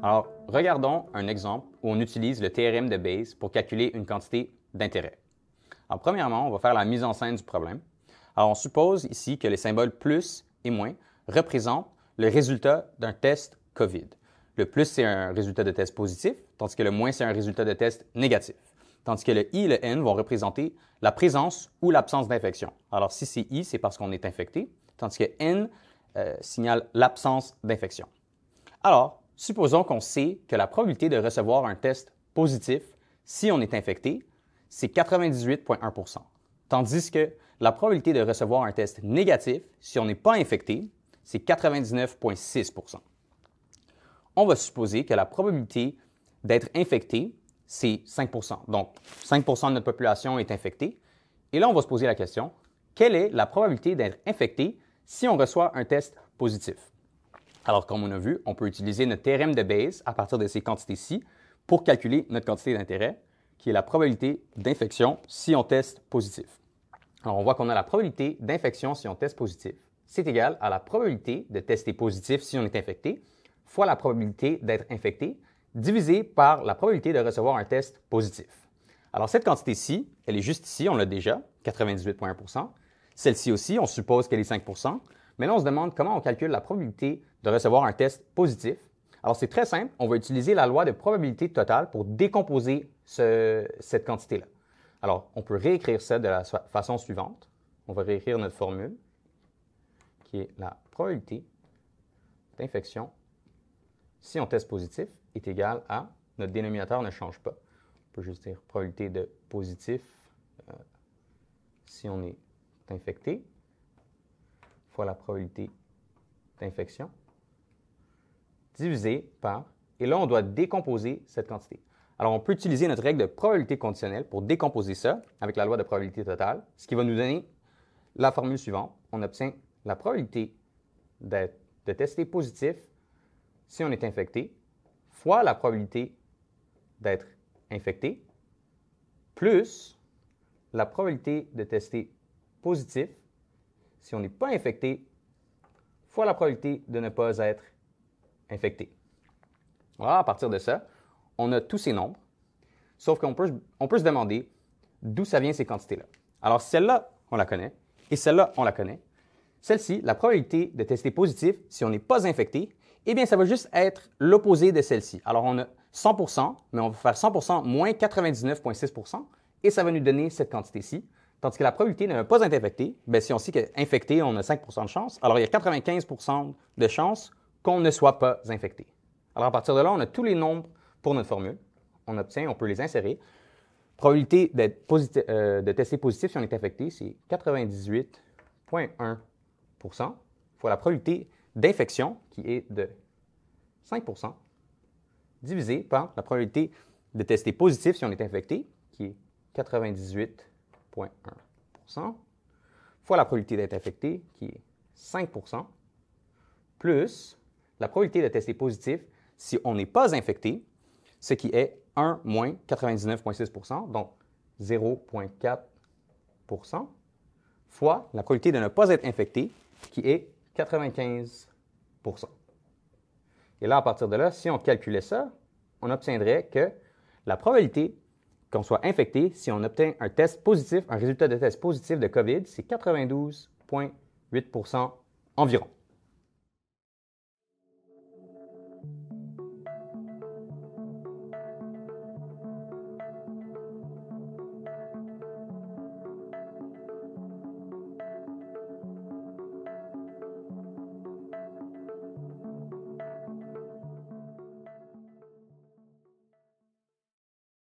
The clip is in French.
Alors, regardons un exemple où on utilise le théorème de Bayes pour calculer une quantité d'intérêt. Alors, premièrement, on va faire la mise en scène du problème. Alors, on suppose ici que les symboles plus et moins représentent le résultat d'un test COVID. Le plus, c'est un résultat de test positif, tandis que le moins, c'est un résultat de test négatif. Tandis que le I et le N vont représenter la présence ou l'absence d'infection. Alors, si c'est I, c'est parce qu'on est infecté, tandis que N signale l'absence d'infection. Alors, supposons qu'on sait que la probabilité de recevoir un test positif si on est infecté, c'est 98,1 %, tandis que la probabilité de recevoir un test négatif si on n'est pas infecté, c'est 99,6 %. On va supposer que la probabilité d'être infecté, c'est 5 %. Donc, 5 % de notre population est infectée. Et là, on va se poser la question, quelle est la probabilité d'être infecté si on reçoit un test positif? Alors, comme on a vu, on peut utiliser notre théorème de Bayes à partir de ces quantités-ci pour calculer notre quantité d'intérêt, qui est la probabilité d'infection si on teste positif. Alors, on voit qu'on a la probabilité d'infection si on teste positif. C'est égal à la probabilité de tester positif si on est infecté, fois la probabilité d'être infecté, divisé par la probabilité de recevoir un test positif. Alors, cette quantité-ci, elle est juste ici, on l'a déjà, 98,1 %. Celle-ci aussi, on suppose qu'elle est 5 %. Mais là, on se demande comment on calcule la probabilité de recevoir un test positif. Alors, c'est très simple. On va utiliser la loi de probabilité totale pour décomposer cette quantité-là. Alors, on peut réécrire ça de la façon suivante. On va réécrire notre formule, qui est la probabilité d'infection si on teste positif est égale à, notre dénominateur ne change pas. On peut juste dire probabilité de positif si on est infecté, fois la probabilité d'infection, divisé par, et là, on doit décomposer cette quantité. Alors, on peut utiliser notre règle de probabilité conditionnelle pour décomposer ça avec la loi de probabilité totale, ce qui va nous donner la formule suivante. On obtient la probabilité de tester positif si on est infecté, fois la probabilité d'être infecté, plus la probabilité de tester positif si on n'est pas infecté, fois la probabilité de ne pas être infecté. Voilà, à partir de ça, on a tous ces nombres, sauf qu'on peut se demander d'où ça vient ces quantités-là. Alors, celle-là, on la connaît, et celle-là, on la connaît. Celle-ci, la probabilité de tester positif si on n'est pas infecté, eh bien, ça va juste être l'opposé de celle-ci. Alors, on a 100 %, mais on va faire 100 % moins 99,6 %, et ça va nous donner cette quantité-ci. Tandis que la probabilité de ne pas être infecté, bien, si on sait qu'infecté, on a 5 % de chance, alors il y a 95 % de chance qu'on ne soit pas infecté. Alors, à partir de là, on a tous les nombres pour notre formule. On obtient, on peut les insérer. Probabilité de tester positif si on est infecté, c'est 98,1 % fois la probabilité d'infection, qui est de 5 % divisé par la probabilité de tester positif si on est infecté, qui est 98,1 % fois la probabilité d'être infecté, qui est 5 % plus la probabilité de tester positif si on n'est pas infecté, ce qui est 1 moins 99,6 %, donc 0,4 % fois la probabilité de ne pas être infecté, qui est 95 %. Et là, à partir de là, si on calculait ça, on obtiendrait que la probabilité qu'on soit infecté, si on obtient un test positif, un résultat de test positif de COVID, c'est 92,8 % environ.